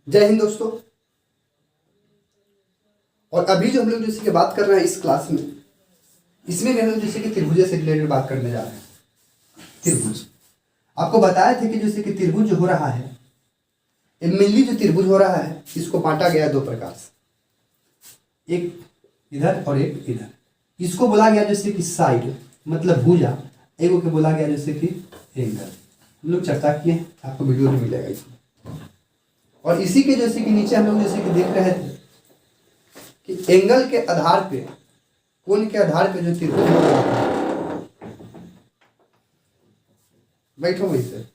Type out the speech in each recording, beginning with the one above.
जय हिंद दोस्तों। और अभी जो हम लोग जैसे कि बात कर रहे हैं इस क्लास में, इसमें भी हम लोग जैसे कि त्रिभुज से रिलेटेड बात करने जा रहे हैं। त्रिभुज आपको बताया था कि जैसे कि त्रिभुज जो हो रहा है, मेनली जो त्रिभुज हो रहा है इसको बांटा गया है दो प्रकार से, एक इधर और एक इधर। इसको बोला गया जैसे कि साइड मतलब भुजा, एक को बोला गया जैसे कि एंगल। हम लोग चर्चा किए हैं, आपको वीडियो में मिलेगा इसमें। और इसी के जैसे कि नीचे हम लोग जैसे कि देख रहे थे कि एंगल के आधार पे, कोण के आधार पे जो त्रिभुज हो रहा है, बैठो वहीं से,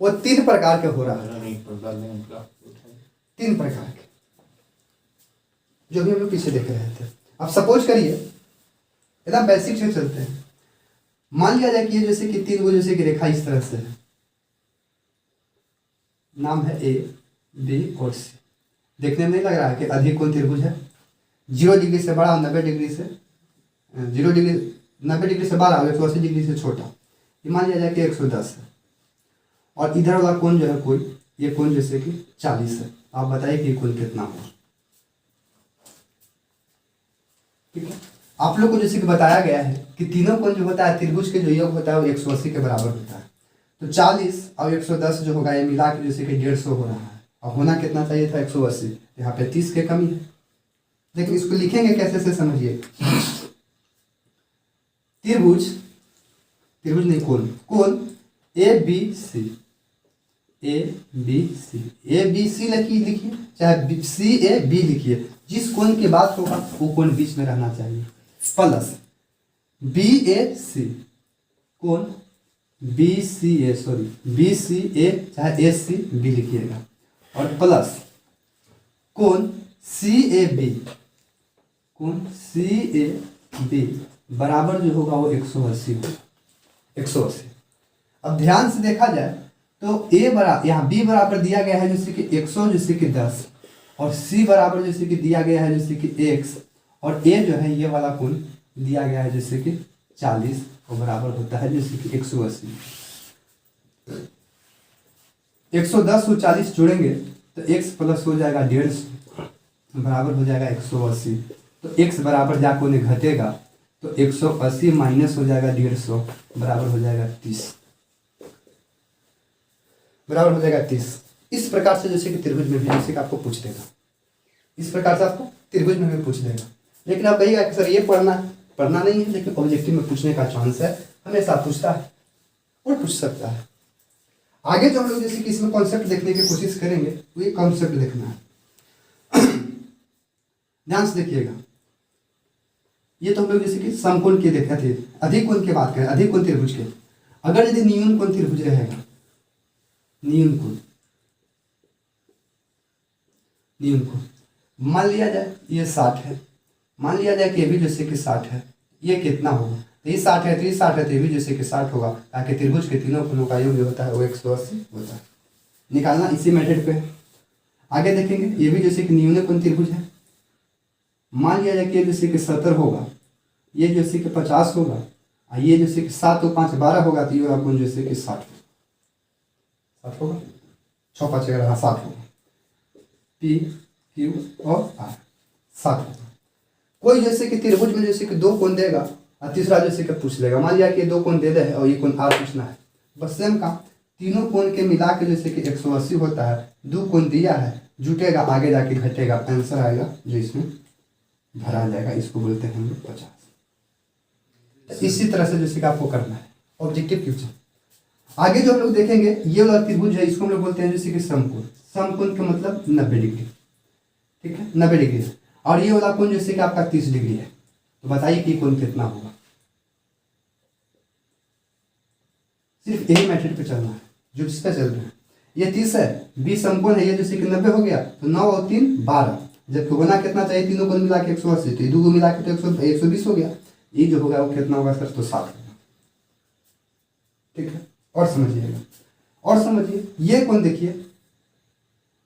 वो तीन प्रकार के हो रहा है। तीन प्रकार के जो भी हम लोग पीछे देख रहे थे। अब सपोज करिए, एकदम बेसिक से चलते हैं। मान लिया जाए कि ये जैसे कि तीन वो जैसे कि रेखा इस तरह से है, नाम है ए, बी और सी। देखने में नहीं लग रहा है कि अधिक कोण त्रिभुज है? 0 डिग्री से बड़ा, 90 डिग्री से 0 डिग्री 90 डिग्री से बड़ा, 180 डिग्री से छोटा। ये मान लिया जाए कि 110 है। और इधर वाला कोण जो है कोई, ये कोण जैसे कि 40 है। आप बताइए कि कोण कितना हो? ठीक है, आप लोग को जैसे कि बताया गया है कि तीनों कोण जो होता है त्रिभुज के जो योग होता है वो 180 के बराबर होता है। तो 40 और 110 जो होगा ये मिला के जैसे कि 150 हो रहा है। और होना कितना चाहिए था? 180। यहाँ पे 30 के कमी है। लेकिन इसको लिखेंगे कैसे से समझिए। त्रिभुज, त्रिभुज नहीं कोण A B C, A B C, A B C लिखिए, चाहे सी ए बी लिखिए। जिस कोण की बात होगा वो कोण बीच में रहना चाहिए। प्लस बी ए सी, कोण बी सी ए, सॉरी बी सी ए चाहे ए सी बी लिखिएगा। और प्लस कोण सी ए बी, कोण सी ए बी बराबर जो होगा वो 180 होगा। 180। अब ध्यान से देखा जाए तो ए बराबर, यहाँ बी बराबर दिया गया है जैसे कि 100 जैसे कि 10, और सी बराबर जैसे कि दिया गया है जैसे कि x, और ए जो है ये वाला कोण दिया गया है जैसे कि 40, वो बराबर होता है जैसे कि 180। 110 और 40 जोड़ेंगे तो x प्लस हो जाएगा 150 बराबर हो जाएगा 180। तो x बराबर जाकर उन्हें घटेगा तो 180 माइनस हो जाएगा 150 बराबर हो जाएगा 30, बराबर हो जाएगा 30। इस प्रकार से जैसे कि त्रिभुज में भी जैसे कि आपको पूछ देगा, इस प्रकार से आपको त्रिभुज में भी पूछ देगा। लेकिन आप कहिएगा कि सर ये पढ़ना नहीं है, लेकिन ऑब्जेक्टिव में पूछने का चांस है, हमेशा पूछता है और पूछ सकता है। आगे जो हम लोग जैसे कि इसमें कॉन्सेप्ट देखने की कोशिश करेंगे वो ये कॉन्सेप्ट देखना है। ध्यान से देखिएगा। ये तो हम लोग जैसे कि समकोण के देखे थे, अधिक कोण की बात करें, अधिक कोण त्रिभुज के। अगर यदि न्यून कोण त्रिभुज रहेगा, न्यून कोण मान लिया जाए ये 60 है, मान लिया जाए कि ये भी जैसे कि 60 है, ये कितना होगा? तो ये 60 है तो ये 60 है तो ये भी जैसे कि 60 होगा, ताकि त्रिभुज के तीनों कोणों का योग जो होता है वो 180 होता है। निकालना इसी मेथड पे है। आगे देखेंगे, ये भी जैसे कि न्यून कोण त्रिभुज है। मान लिया जाए कि ये जैसे कि 70 होगा, ये जैसे कि 50 होगा, और ये जैसे कि 7 और 5 12 होगा, तो ये वाला कोण जैसे कि 60 होगा। 6 5 11 7 होगा। पी क्यू और आर 7 होगा। कोई जैसे कि त्रिभुज में जैसे कि 2 कोण देगा और तीसरा जैसे कि पूछ लेगा। मान लिया कि 2 कोण दे दे है और ये कोण आर पूछना है, बस सेम काम। तीनों कोण के मिला के जैसे कि 180 होता है। 2 कोण दिया है, जुटेगा, आगे जाके घटेगा, आंसर आएगा जो इसमें भरा जाएगा। इसको बोलते हैं हम लोग 50। इसी तरह से जैसे कि आपको करना है ऑब्जेक्टिव क्वेश्चन। आगे जो हम लोग देखेंगे, ये वाला त्रिभुज है, इसको हम लोग बोलते हैं जैसे कि समकोण। समकोण का मतलब 90 डिग्री, ठीक है, 90 डिग्री। और ये वाला कोण जैसे कि आपका 30 डिग्री है। तो बताइए कि कोण कितना होगा? सिर्फ यही मेथड पे चलना है जो जिस पे चल रहे हैं। ये 30 है, बी समकोण है, ये जैसे कि 90 हो गया, तो 9 और 3 12, जबकि होना कितना चाहिए? तीनों कोण मिला के 180, तो 2 को मिला के तो 120 हो गया। ये जो होगा वो कितना होगा सर? तो 60 होगा। ठीक है, और समझिएगा, और समझिए। ये कोण देखिए,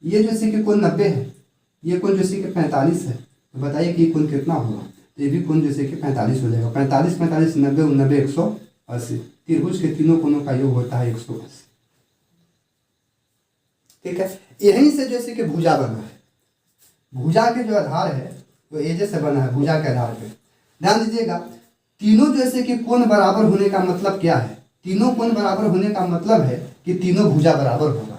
ये जैसे कि कोण 90 है, ये कोण जैसे कि 45 है। तो बताइए कि ये कोण कितना होगा? तो ये भी कोण जैसे कि 45 हो जाएगा। 45 45 90 90 120 180। त्रिभुज के तीनों कोनों का योग होता है 180। ठीक है, यहीं से जैसे कि भुजा बना है, भुजा के जो आधार है वो एजे से बना है, भुजा के आधार पे। ध्यान दीजिएगा, तीनों जैसे कि कोण बराबर होने का मतलब क्या है? तीनों कोण बराबर होने का मतलब है कि तीनों भुजा बराबर होगा।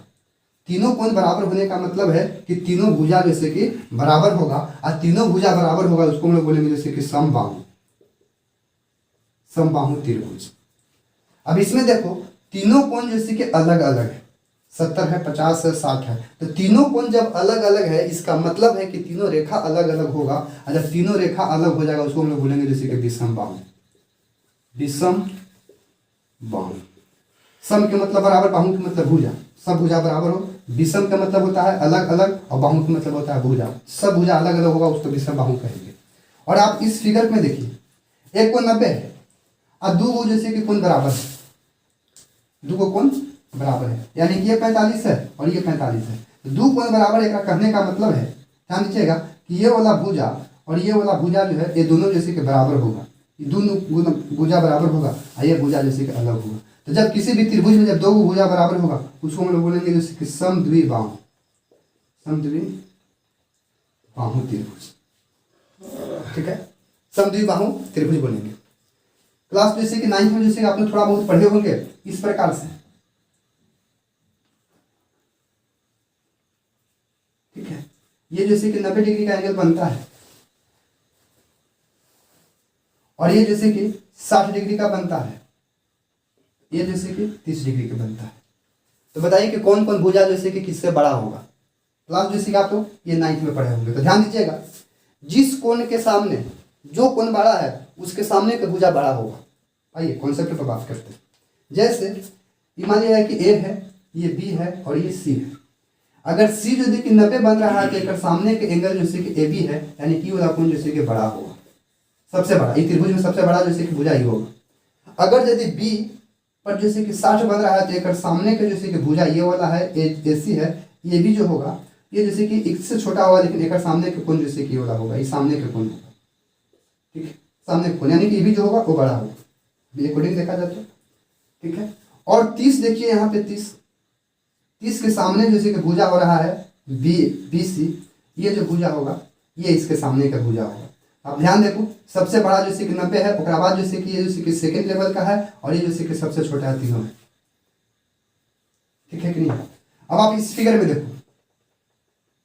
तीनों कोण बराबर होने का मतलब है कि तीनों भुजा जैसे कि बराबर होगा, और तीनों भुजा बराबर होगा उसको हम लोग बोलेंगे जैसे कि समबाहु, समबाहु त्रिभुज। अब इसमें देखो तीनों कोण जैसे कि अलग अलग है, 70 है, 50 है, 60 है। तो तीनों कोण जब अलग अलग है इसका मतलब है कि तीनों रेखा अलग अलग होगा, और जब तीनों रेखा अलग हो जाएगा उसको हम लोग बोलेंगे जैसे कि विषम बाहु, विषम बाहु। सम के मतलब बराबर, बाहु के मतलब भुजा, सब भुजा बराबर हो। विषम का मतलब होता है अलग अलग, और बाहु का मतलब होता है भुजा, सब भुजा अलग अलग होगा उसको विषम बाहु कहेंगे। और आप इस फिगर में देखिए, एक कोण 90 है और दो को जैसे कि कोण बराबर है, दो को कोण बराबर है, यानी कि ये 45 है और ये 45 है। तो दो कोण बराबर एक कहने का मतलब है, ध्यान दीजिएगा कि ये वाला भुजा और ये वाला भुजा जो है ये दोनों जैसे कि बराबर होगा, ये दोनों भुजा बराबर होगा और ये भुजा जैसे कि अलग होगा। तो जब किसी भी त्रिभुज में जब दो भुजा बराबर होगा उसको हम लोग बोलेंगे जैसे कि समद्विबाहु, समद्विबाहु त्रिभुज। ठीक है, समद्विबाहु त्रिभुज बोलेंगे। क्लास जैसे कि 9th में जैसे आप लोग थोड़ा बहुत पढ़े होंगे इस प्रकार से। ठीक है, ये जैसे कि 90 डिग्री का एंगल बनता है और ये जैसे कि 60 डिग्री का बनता है, ये जैसे कि 30 डिग्री का बनता है। तो बताइए कि कौन कौन भुजा जैसे कि किससे बड़ा होगा? क्लास जैसे कि आप लोग ये 9th में पढ़े होंगे। तो ध्यान दीजिएगा, जिस कोण के सामने जो कोण बड़ा है उसके सामने का भुजा बड़ा होगा। आइए कॉन्सेप्ट पर बात करते हैं। जैसे मान लिया कि ए है, ये बी है और ये सी है। अगर सी जो देखिए 90 बन रहा है तो एक सामने के एंगल जैसे कि ए बी है, यानी कि वाला कोण जैसे कि बड़ा होगा, सबसे बड़ा, इस त्रिभुज में सबसे बड़ा जैसे कि भुजा ही होगा। अगर यदि बी पर जैसे कि 60 बन रहा है तो एक सामने के जैसे कि भुजा ये वाला है, ए सी है, ये भी जो होगा ये जैसे कि इससे छोटा होगा, लेकिन एक सामने के कोण जैसे कि ये वाला होगा, ये सामने के कोण होगा। ठीक है, सामने के कोण यानी कि ये भी जो होगा वो बड़ा होगा, अकॉर्डिंग देखा जाता है। ठीक है, और 30 देखिए यहाँ पे 30 के सामने जैसे कि भुजा हो रहा है बी सी, ये जो भुजा होगा ये इसके सामने का भुजा होगा। अब ध्यान देखो, सबसे बड़ा जैसे कि 90 है, उसके बाद जैसे कि ये जैसे कि सेकंड लेवल का है और ये जैसे कि सबसे छोटा है, तीनों है। ठीक है कि नहीं? अब आप इस फिगर में देखो,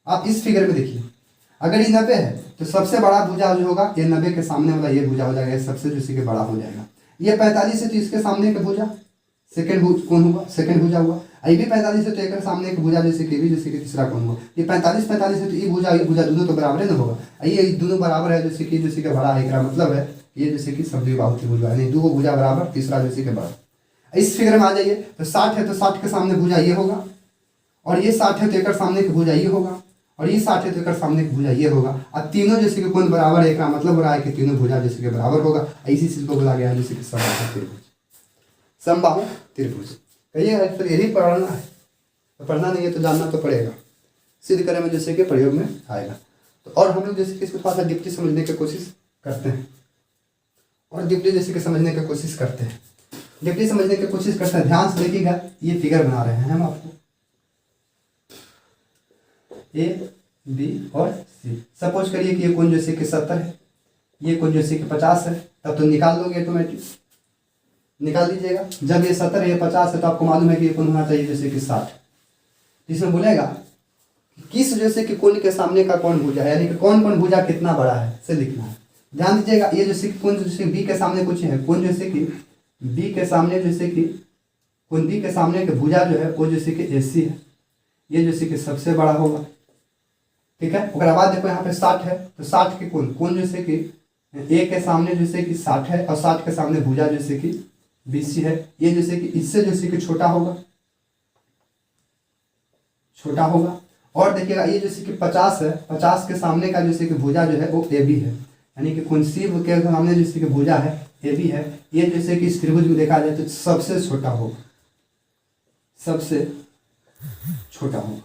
आप इस फिगर में देखिए, अगर ये 90 है तो सबसे बड़ा भुजा जो होगा ये 90 के सामने वाला ये भुजा हो जाएगा, ये सबसे जैसे कि बड़ा हो जाएगा। ये 45 है तो इसके सामने का भुजा सेकंड कौन हुआ, सेकंड भुजा हुआ। ये भी 45 है तो एक सामने का भुजा जैसे कि भी जैसे कि तीसरा कौन हुआ। ये 45 है तो ये भुजा दोनों तो बराबर है ना होगा, ये दोनों बराबर है जैसे कि बड़ा है, इसका मतलब है ये जैसे कि समद्विबाहु त्रिभुज है, यानी दो भुजा बराबर, तीसरा जैसे कि बड़ा। इस फिगर में आ जाइए तो 60 है तो 60 के सामने भुजा ये होगा, और ये 60 है तो एक सामने का भुजा ये होगा, और ये 60 है तो एक सामने का भुजा ये होगा। अब तीनों जैसे कि कोण बराबर है, इसका मतलब हो रहा है कि तीनों भुजा जैसे कि बराबर होगा। इसी चीज को बोला गया है जैसे कि समबाहु त्रिभुज, समबाहु त्रिभुज। कहिए फिर यही पढ़ना है, तो पढ़ना नहीं है तो जानना तो पड़ेगा, सिद्ध करने में जैसे कि प्रयोग में आएगा। तो और हम लोग जैसे कि इसको थोड़ा सा डिप्टी समझने की कोशिश करते हैं, और डिप्टी जैसे कि समझने की कोशिश करते हैं, डिप्टी समझने की कोशिश करते हैं। ध्यान से देखिएगा, ये फिगर बना रहे हैं हम आपको, ए बी और सी। सपोज करिए कि ये कोण जैसे कि 70 है, ये कोण जैसे कि 50 है, तब तो निकाल लोगे ऑटोमेटिक, निकाल दीजिएगा। जब ये 70 है, ये 50 है, तो आपको मालूम है कि ये कोण होना चाहिए जैसे कि 60। इसमें बोलेगा किस जैसे कि कोण के सामने का कौन भुजा है, यानी कि कौन कौन भुजा कितना बड़ा है से लिखना है। ध्यान दीजिएगा, ये जैसे कि कोण जैसे बी के सामने कुछ है, कोण जैसे कि बी के सामने जैसे कि कोण बी के सामने का भुजा जो है वो जैसे कि AC है, ये जैसे कि सबसे बड़ा होगा। ठीक है, उसके बाद देखो यहाँ पे 60 है तो 60 के कोण जैसे कि ए के सामने जैसे कि 60 है, और 60 के सामने भुजा जैसे कि BC है, ये जैसे कि इससे जैसे कि छोटा होगा, छोटा होगा। और देखिएगा ये जैसे कि 50 है, 50 के सामने का जैसे कि भुजा जो है वो AB है, यानी कि कोण C के सामने जैसे कि भुजा है AB है, ये जैसे कि इस त्रिभुज में देखा जाए तो सबसे छोटा होगा, सबसे छोटा होगा।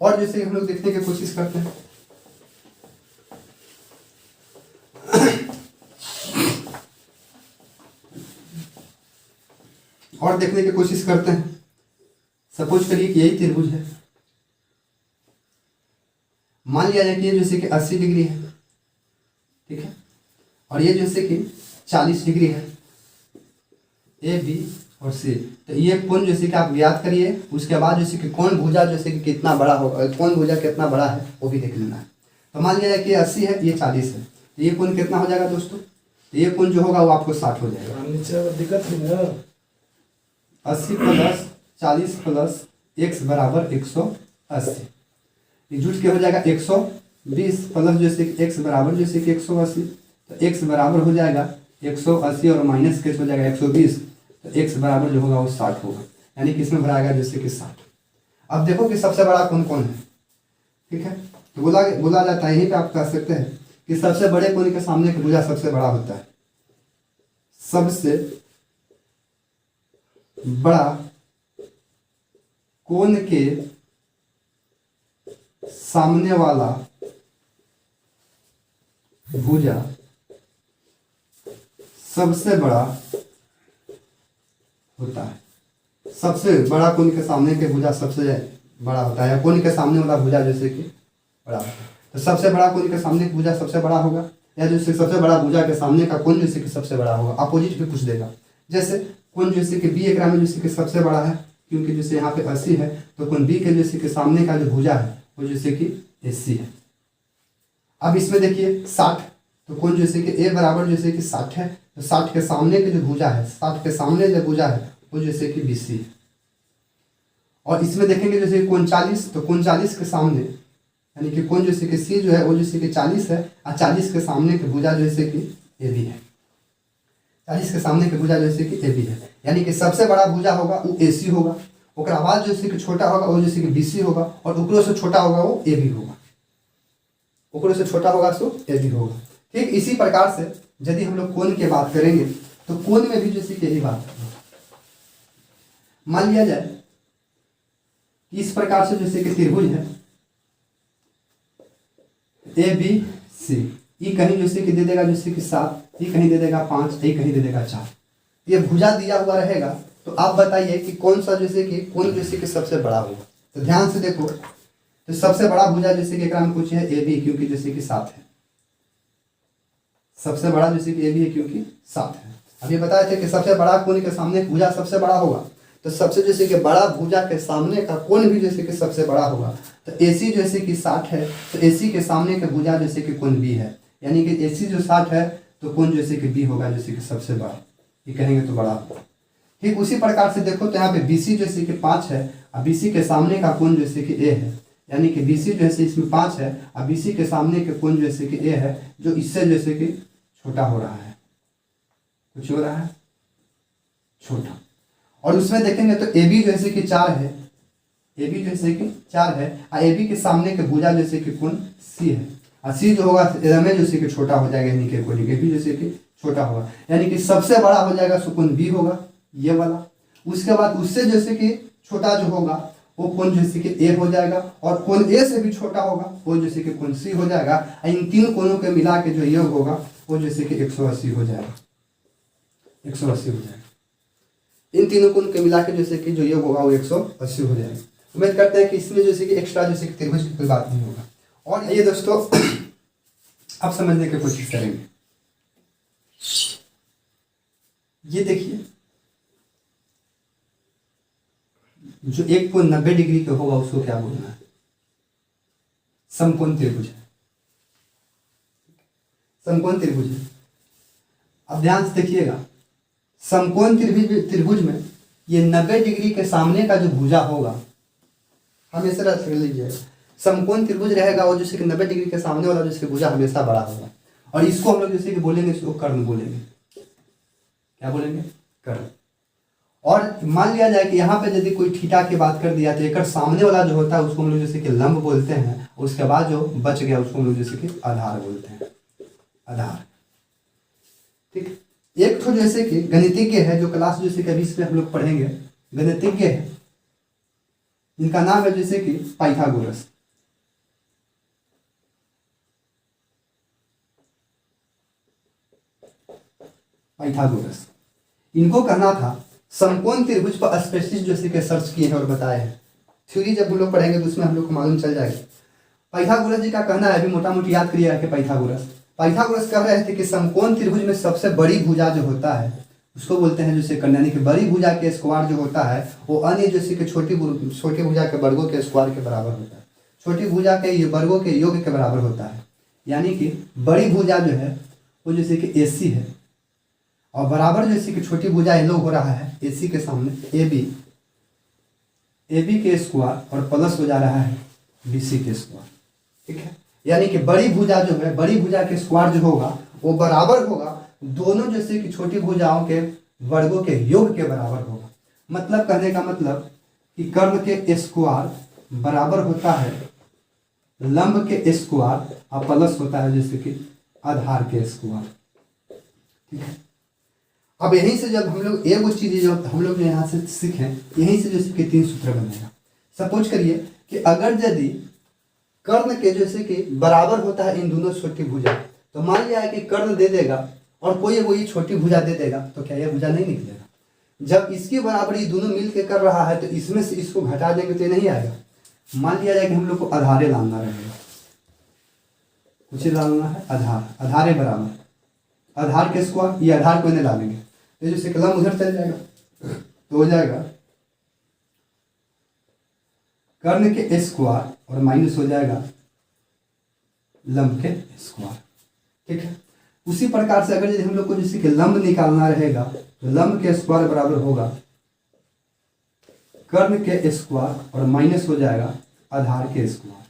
और जैसे हम लोग देखने की कोशिश करते हैं, और देखने की कोशिश करते हैं। सपोज करिए कि यही त्रिभुज है, मान लिया जाए कि ये जैसे कि 80 डिग्री है, ठीक है, और ये जैसे कि 40 डिग्री है, ए बी और सी। तो ये कोण जैसे कि आप याद करिए, उसके बाद जैसे कि कौन भुजा जैसे कि कितना बड़ा होगा, कौन भुजा कितना बड़ा है वो भी देख लेना है। तो मान लिया जाए कि 80 है, ये 40 है, तो ये कोण कितना हो जाएगा दोस्तों? तो ये कोण जो होगा वो आपको 60 हो जाएगा। दिक्कत नहीं है। 80 प्लस 40 प्लस x बराबर 180, ये जुट के हो जाएगा 120 प्लस जैसे कि x बराबर जैसे कि 180, तो x बराबर हो जाएगा 180 और माइनस के हो जाएगा 120, तो x बराबर जो होगा वो 60 होगा, यानी कि इसमें भराएगा जैसे कि 60। अब देखो कि सबसे बड़ा कोण कौन है, ठीक है, तो बोला जाता है, यहीं पे आप कह सकते हैं कि सबसे बड़े कोण के सामने की भुजा सबसे बड़ा होता है। सबसे बड़ा कोण के सामने वाला भुजा सबसे बड़ा होता है। सबसे बड़ा कोण के सामने के भुजा सबसे बड़ा होता है, या कोण के सामने वाला भुजा जैसे कि बड़ा होता है। तो सबसे बड़ा कोण के सामने का भुजा सबसे बड़ा होगा, या जैसे सबसे बड़ा भुजा के सामने का कोण जैसे कि सबसे बड़ा होगा, अपोजिट भी कुछ देगा। जैसे कोण जैसे कि बी एक में जैसे कि सबसे बड़ा है, क्योंकि जैसे यहाँ पे 80 है, तो कोण बी के जैसे कि सामने का जो भुजा है वो जैसे कि 80 है। अब इसमें देखिए 60, तो कोण जैसे कि ए बराबर जैसे कि 60 है, तो 60 के सामने के जो भुजा है, 60 के सामने जो भुजा है वो जैसे कि 20 है। और इसमें देखेंगे जैसे कोण 40, तो कोण 40 के सामने यानी कि कोण जैसे कि सी जो है वो जैसे कि 40 है, और 40 के सामने के भुजा जैसे कि ए बी है, 40 के सामने के भुजा जैसे कि ए बी है, यानी कि सबसे बड़ा भुजा होगा वो ए सी होगा, ओकरा बाद जैसे कि छोटा होगा वो जैसे कि बी सी होगा, और ओकरो से छोटा होगा वो ए बी होगा, ओकरो से छोटा होगा सो ए बी होगा। ठीक इसी प्रकार से यदि हम लोग कोण की बात करेंगे तो कोण में भी जैसे कि यही बात है। मान लिया जाए कि इस प्रकार से जैसे कि त्रिभुज है ए बी सी, ये कहीं जैसे कि दे देगा जैसे कि 7, ये कहीं दे देगा 5, ये कहीं दे देगा 4, ये भुजा दिया हुआ रहेगा। तो आप बताइए कि कौन सा जैसे कि कोण जैसे कि सबसे बड़ा होगा। तो ध्यान से देखो, तो सबसे बड़ा भुजा जैसे कि एक में कुछ है ए बी, क्योंकि जैसे कि 7 है, सबसे बड़ा जैसे कि ए बी है क्योंकि 7 है। अब ये बताए थे कि सबसे बड़ा कोण के सामने भुजा सबसे बड़ा होगा, तो सबसे जैसे कि बड़ा भुजा के सामने का कोण भी जैसे कि सबसे बड़ा होगा। तो AC जैसे कि 60 है, तो AC के सामने का भुजा जैसे कि कोण B है, यानी कि AC जो 60 है तो कोण जैसे कि B होगा जैसे कि सबसे बड़ा, ये कहेंगे तो बड़ा होगा। ठीक उसी प्रकार से देखो, तो यहाँ पे BC जैसे कि 5 है, और BC के सामने का कोण जैसे कि A है, यानी कि BC जैसे इसमें 5 है, और BC के सामने के कोण जैसे कि A है, जो इससे जैसे कि छोटा हो रहा है, कुछ हो रहा है छोटा। और उसमें देखेंगे तो AB जैसे कि 4 है, AB जैसे कि 4 है, और AB के सामने के भुजा जैसे कि कोण C है, और C जो होगा में जैसे कि छोटा हो जाएगा, यानी कि कोण AB जैसे कि छोटा होगा, यानी कि सबसे बड़ा हो जाएगा सो कोण B होगा, ये वाला। उसके बाद उससे जैसे कि छोटा जो होगा वो कोण जैसे कि A हो जाएगा, और कोण A से भी छोटा होगा वो जैसे कि कोण C हो जाएगा। इन तीन कोणों के मिला के जो योग होगा वो जैसे कि 180 हो जाएगा, 180 हो जाएगा। इन तीनों कोण के मिला के जैसे कि जो योग होगा वो 180 हो जाएगा। उम्मीद करते हैं कि इसमें जैसे कि एक्स्ट्रा जैसे कि त्रिभुज की कोई बात नहीं होगा। और ये दोस्तों अब समझने की कोशिश करेंगे। ये देखिए, जो एक कोण 90 डिग्री का होगा उसको क्या बोलना है? समकोण त्रिभुज है, समकोण त्रिभुज है। अब ध्यान से देखिएगा, समकोण त्रिभुज में ये 90 डिग्री के सामने का जो भुजा होगा, हमेशा रख लीजिएगा, समकोण त्रिभुज रहेगा वो जैसे कि 90 डिग्री के सामने वाला जैसे भुजा हमेशा बड़ा होगा, और इसको हम लोग जैसे कि बोलेंगे इसको कर्ण बोलेंगे। क्या बोलेंगे? कर्ण। और मान लिया जाए कि यहाँ पे यदि कोई थीटा की बात कर दिया तो एक सामने वाला जो होता है उसको हम लोग जैसे कि लंब बोलते हैं, उसके बाद जो बच गया उसको हम लोग जैसे कि आधार बोलते हैं, आधार। ठीक, एक तो जैसे कि गणितज्ञ है जो क्लास जैसे कि अभी इसमें हम लोग पढ़ेंगे, गणितज्ञ है जिनका नाम है जैसे कि पाइथागोरस। पाइथागोरस, इनको कहना था समकोण त्रिभुज पर स्पेशलिस्ट जैसे कि सर्च किए हैं और बताए हैं। थ्योरी जब हम लोग पढ़ेंगे तो उसमें हम लोग को मालूम चल जाएगा। पाइथागोरस जी का कहना है, अभी मोटा मोटी याद करिएगा कि पाइथागोरस कह रहे थे कि समकोण त्रिभुज में सबसे बड़ी भुजा जो होता है उसको बोलते हैं जैसे कर्ण, यानी कि बड़ी भुजा के स्क्वायर जो होता है वो अन्य जैसे कि छोटी भुजा के वर्गों के स्क्वायर के बराबर होता है, छोटी भुजा के ये वर्गों के योग के बराबर होता है। यानी कि बड़ी भुजा जो है वो जैसे कि AC है और बराबर जैसे कि छोटी भुजा ये लोग हो रहा है AC के सामने AB के स्क्वायर और प्लस हो जा रहा है BC के स्क्वायर। ठीक है, यानी कि बड़ी भुजा जो है, बड़ी भुजा के स्क्वायर जो होगा वो बराबर होगा दोनों जैसे कि छोटी भुजाओं के वर्गों के योग के बराबर होगा। मतलब कहने का मतलब कि कर्ण के स्क्वायर बराबर होता है लंब के स्क्वायर और प्लस होता है जैसे कि आधार के स्क्वायर। ठीक है, अब यहीं से जब हम लोग एक चीज़ जो हम लोग यहाँ से सीखें, यहीं से जैसे कि 3 सूत्र बनेगा। सपोज करिए कि अगर यदि कर्ण के जैसे कि बराबर होता है इन दोनों छोटी भुजा, तो मान लिया है कि कर्ण दे देगा और कोई वो ये छोटी भुजा दे देगा, तो क्या यह भुजा नहीं निकलेगा? जब इसकी बराबरी दोनों मिल के कर रहा है तो इसमें से इसको घटा देंगे तो ये नहीं आएगा। मान लिया जाए कि हम लोग को आधारे लाना रहेगा, कुछ डालना है आधारे बराबर आधार के स्क्वायर, ये आधार को नहीं डालेंगे तो जैसे कलम उधर चल जाएगा तो हो जाएगा कर्ण के स्क्वायर और माइनस हो जाएगा लंब के स्क्वायर। ठीक है, उसी प्रकार से अगर यदि हम लोग को जैसे कि लंब निकालना रहेगा तो लंब के स्क्वायर बराबर होगा कर्ण के स्क्वायर और माइनस हो जाएगा आधार के स्क्वायर।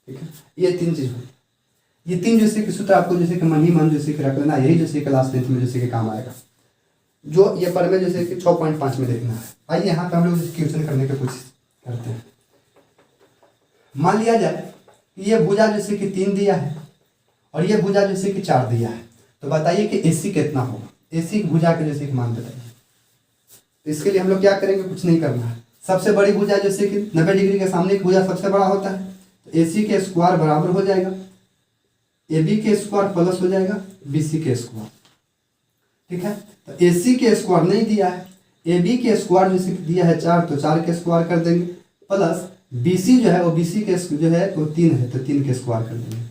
ठीक है, ये 3 चीज होगी। ये 3 जैसे कि सूत्र आपको जैसे कि मन ही मन जैसे कि रख लेना, यही जैसे क्लास 10th में जैसे कि काम आएगा, जो ये पर में जैसे कि 6.5 में देखना है। आइए यहाँ पे हम लोग क्वेश्चन करने की कोशिश करते हैं। मान लिया जाए कि ये भुजा जैसे कि 3 दिया है और ये भुजा जैसे कि 4 दिया है, तो बताइए कि AC कितना होगा? AC भुजा के जैसे कि मान बताइए। तो इसके लिए हम लोग क्या करेंगे, कुछ नहीं करना है। सबसे बड़ी भुजा जैसे कि 90 डिग्री के सामने एक भुजा सबसे बड़ा होता है, तो AC के स्क्वायर बराबर हो जाएगा AB के स्क्वायर प्लस हो जाएगा BC के स्क्वायर। ठीक है, तो AC के स्क्वायर नहीं दिया है, AB के स्क्वायर जैसे कि दिया है 4, तो 4 के स्क्वायर कर देंगे, प्लस BC जो है वो BC के जो है वो 3 है तो 3 के स्क्वायर कर देंगे।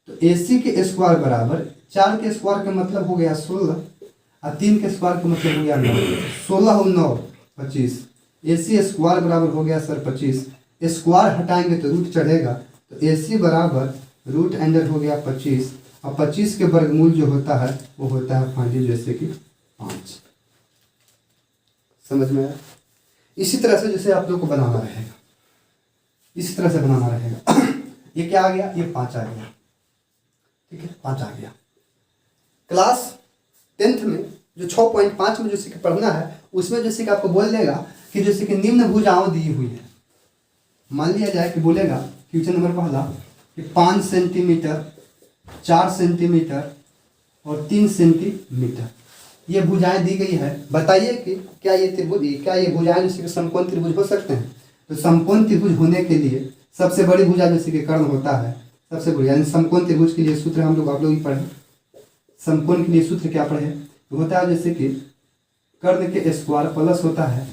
तो AC के स्क्वायर बराबर 4 के स्क्वायर का मतलब हो गया 16 और 3 के स्क्वायर का मतलब हो गया 9। 16 और 9 25। AC स्क्वायर बराबर हो गया सर 25। स्क्वायर हटाएंगे तो रूट चढ़ेगा, तो AC बराबर रूट अंडर हो गया 25 और 25 के वर्गमूल जो होता है वो होता है 5 जैसे कि 5। समझ में आया? इसी तरह से जैसे आप लोग को बनाना रहेगा, इस तरह से बनाना रहेगा। ये क्या आ गया, ये 5 आ गया। ठीक है, 5 आ गया। क्लास 10th में जो 6.5 में जैसे कि पढ़ना है उसमें जैसे कि आपको बोल देगा कि जैसे कि निम्न भुजाओं दी हुई है। मान लिया जाए कि बोलेगा क्वेश्चन नंबर पहला कि 5 सेंटीमीटर, 4 सेंटीमीटर और 3 सेंटीमीटर ये भुजाएं दी गई है। बताइए कि क्या ये भुजाएं जैसे कि समकोण त्रिभुज हो सकते हैं? तो समकोण त्रिभुज होने के लिए सबसे बड़ी भुजा जैसे कि कर्ण होता है, सबसे बड़ी, यानी समकोण त्रिभुज के लिए सूत्र हम लोग आप लोग ही पढ़े। समकोण के लिए सूत्र क्या पढ़े? तो होता है जैसे कि कर्ण के स्क्वायर प्लस होता है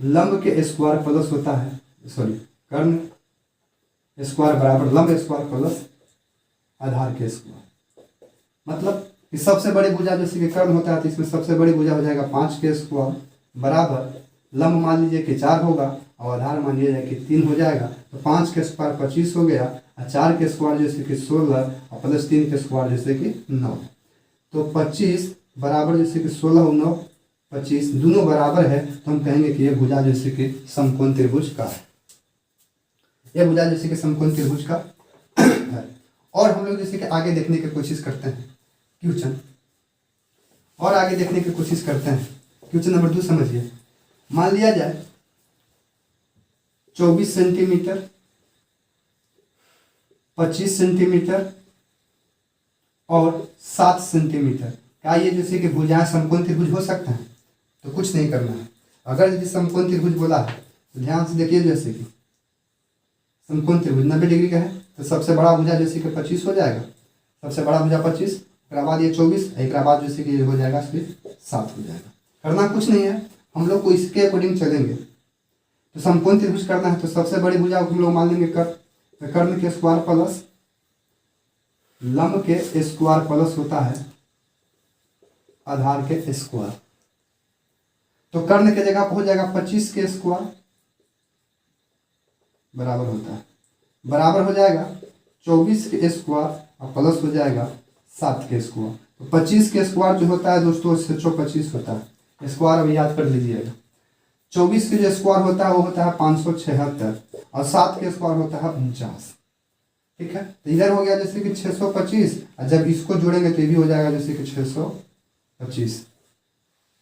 लंब के स्क्वायर प्लस होता है, सॉरी, कर्ण स्क्वायर बराबर लंब स्क्वायर प्लस आधार के स्क्वायर। मतलब कि सबसे बड़ी भुजा जैसे कि कर्ण होता है तो इसमें सबसे बड़ी भुजा हो जाएगा 5 के स्क्वायर बराबर लंब मान लीजिए कि 4 होगा और आधार मान लीजिए कि 3 हो जाएगा। तो 5 के स्क्वायर 25 हो गया और 4 के स्क्वायर जैसे कि 16 और प्लस 3 के स्क्वायर जैसे कि 9। तो 25 बराबर जैसे कि 16 और 9 25 दोनों बराबर है, तो हम कहेंगे कि यह भुजा जैसे कि समकोण त्रिभुज का है। यह भुजा जैसे कि समकोण त्रिभुज का है। और हम लोग जैसे कि आगे देखने की कोशिश करते हैं क्वेश्चन, और आगे देखने की कोशिश करते हैं। क्वेश्चन नंबर 2 समझिए। मान लिया जाए 24 सेंटीमीटर, 25 सेंटीमीटर और 7 सेंटीमीटर, क्या ये जैसे कि भुजाएं समकोण त्रिभुज हो सकते हैं? तो कुछ नहीं करना है। अगर यदि समकोण त्रिभुज बोला है तो ध्यान से देखिए, जैसे कि समकोण त्रिभुज 90 डिग्री का है तो सबसे बड़ा भुजा जैसे कि 25 हो जाएगा सबसे बड़ा भुजा 25, उसके बाद ये 24, एक बाद जैसे कि ये हो जाएगा फिर 7 हो जाएगा। करना कुछ नहीं है, हम लोग को इसके अकॉर्डिंग चलेंगे। तो समकोण त्रिभुज करना है तो सबसे बड़ी भुजा को हम लोग मान लेंगे कर्ण, तो कर्ण के स्क्वायर प्लस लंब के स्क्वायर प्लस होता है आधार के स्क्वायर। तो कर्ण के जगह पर हो जाएगा 25 के स्क्वायर बराबर होता है, बराबर हो जाएगा 24 के स्क्वायर और प्लस हो जाएगा 7 के स्क्वायर। तो 25 के स्क्वायर जो होता है दोस्तों 625 होता है, स्क्वायर अभी याद कर लीजिएगा। 24 के जो स्क्वायर होता है वो होता है 576 और 7 के स्क्वायर होता है 49। ठीक है, तो इधर हो गया जैसे कि 625 और जब इसको जोड़ेंगे तो ये भी हो जाएगा जैसे कि 625।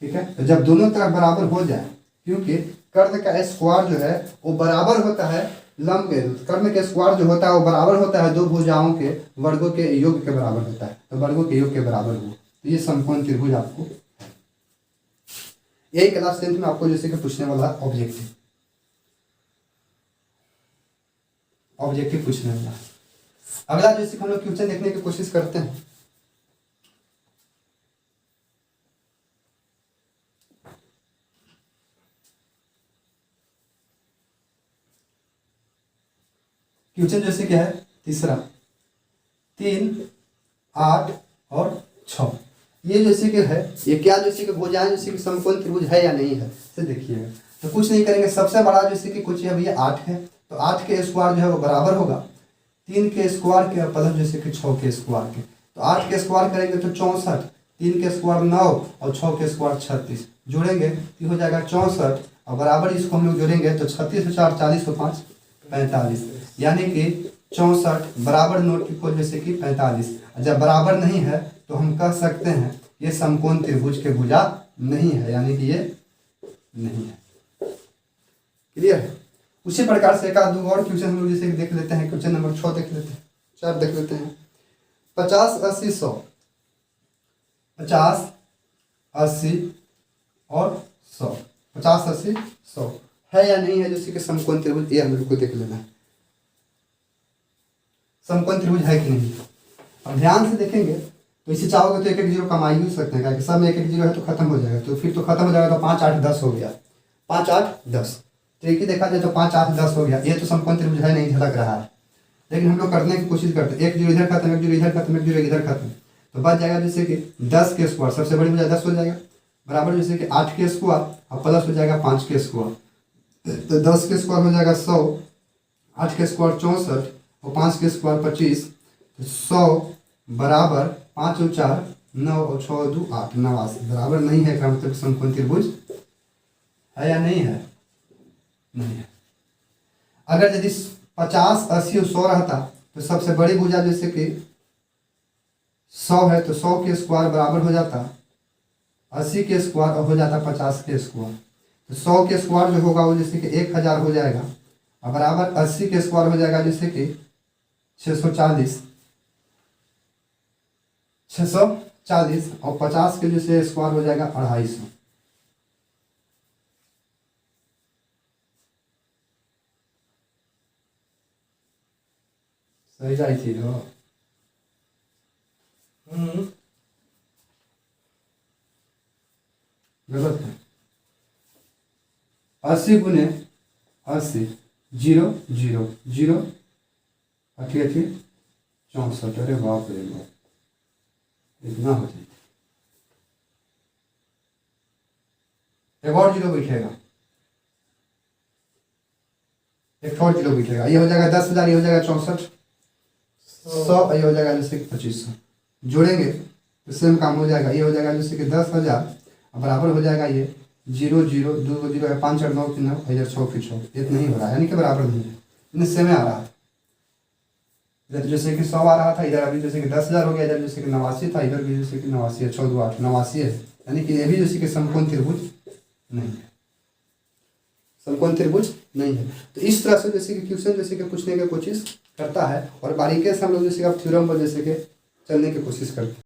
ठीक है, तो जब दोनों तरफ बराबर हो जाए, क्योंकि कर्ण का स्क्वायर जो है वो बराबर होता है लंब के, कर्ण के स्क्वायर जो होता है वो बराबर होता है दो भुजाओं के वर्गों के योग के बराबर होता है, तो वर्गों के योग के बराबर हो, तो ये समकोण त्रिभुज आपको यही क्लास 10th में आपको जैसे कि पूछने वाला ऑब्जेक्टिव पूछने वाला। अगला जैसे हम लोग क्वेश्चन देखने की कोशिश करते हैं। क्वेश्चन जैसे क्या है तीसरा 3, 8 और 6, ये जैसे कि है, ये क्या जैसे कि भुजाएं जैसे कि समकोण त्रिभुज है या नहीं है, से देखिएगा। तो कुछ नहीं करेंगे, सबसे बड़ा जैसे कि कुछ है भैया 8 है, तो 8 के स्क्वायर जो है वो बराबर होगा 3 के स्क्वायर के प्लस जैसे कि 6 के स्क्वायर के। तो 8 के स्क्वायर करेंगे तो 64, 3 के स्क्वायर 9 और 6 के स्क्वायर 36, जोड़ेंगे तो हो जाएगा 64 और बराबर इसको हम लोग जोड़ेंगे तो 36 और 4 40 और 5 45, यानी कि 64 बराबर नोट इक्वल जैसे कि 45। जब बराबर नहीं है तो हम कह सकते हैं ये समकोण त्रिभुज के भुजा नहीं है, यानी कि ये नहीं है। क्लियर है। उसी प्रकार से एक आध दो और क्वेश्चन हम लोग जैसे देख लेते हैं। क्वेश्चन नंबर 6 देख लेते हैं, 4 देख लेते हैं। 50 80 100, 50 80 और 100, 50 80 100 है या नहीं है जैसे कि समकोण त्रिभुज, ये हम लोग को देख लेना है। समकोण त्रिभुज है कि नहीं। अब ध्यान से देखेंगे तो इसे चाहोगे तो एक एक जीरो कमा ही सकते हैं, सब में एक एक जीरो है तो खत्म हो जाएगा, तो फिर तो खत्म हो जाएगा। तो 5 8 10 हो गया, 5 8 10, तो एक ही देखा जाए तो 5 8 10 हो गया। ये तो समकोण त्रिभुज है नहीं, झलक रहा है, लेकिन हम लोग करने की कोशिश करते हैं। एक जीरो इधर खत्म, एक जीरो इधर खत्म, एक जीरो इधर खत्म, तो बच जाएगा जैसे कि 10 के स्क्वायर, सबसे बड़ी भुजा 10 हो जाएगा, बराबर जैसे कि 8 के स्क्वायर और प्लस हो जाएगा 5 के स्क्वायर, तो 10 के स्क्वायर हो जाएगा 100, 8 के स्क्वायर 64 और 5 के स्क्वायर 25, तो 100 बराबर 5 और 4 9 और 6 और 2 8, 89 बराबर नहीं है का मतलब समकोण त्रिभुज है या नहीं है, नहीं है। अगर यदि 50 80 और 100 रहता तो सबसे बड़ी भुजा जैसे कि 100 है तो 100 के स्क्वायर बराबर हो जाता 80 के स्क्वायर और हो जाता 50 के स्क्वायर, तो 100 के स्क्वायर जो होगा वो जैसे कि 1000 हो जाएगा और बराबर 80 के स्क्वायर हो जाएगा जैसे कि 640 और 50 के जैसे स्क्वायर हो जाएगा 250। सही जाई थी हो। गलत है। 80 गुने 80 0 0 0 अठी 64, अरे बाप रे बाप, इतना हो जाए। एक और जीरो बैठेगा, एक और जीरो बैठेगा, ये हो जाएगा 10,000, ये हो जाएगा 64, 100 ये हो जाएगा जैसे कि 2500, जोड़ेंगे तो सेम काम हो जाएगा। ये हो जाएगा जैसे कि 10,000 बराबर हो जाएगा ये 0 0 2 0 है 5 और 9 की 9 इधर 6 की 6, ये नहीं हो रहा है, यानी कि बराबर नहीं है, इन्हें सेम आ रहा है। इधर जैसे कि 100 आ रहा था, इधर अभी जैसे कि 10,000 हो गया, इधर जैसे कि 89 था, इधर भी जैसे कि 89 है, 6 2 8 89 है, यानी कि ये भी जैसे कि समकोण त्रिभुज नहीं है, समकोण त्रिभुज नहीं है। तो इस तरह से जैसे कि क्वेश्चन जैसे कि पूछने की कोशिश करता है और बारीकी से हम लोग जैसे कि अब थ्योरम पर जैसे कि चलने की कोशिश करते हैं।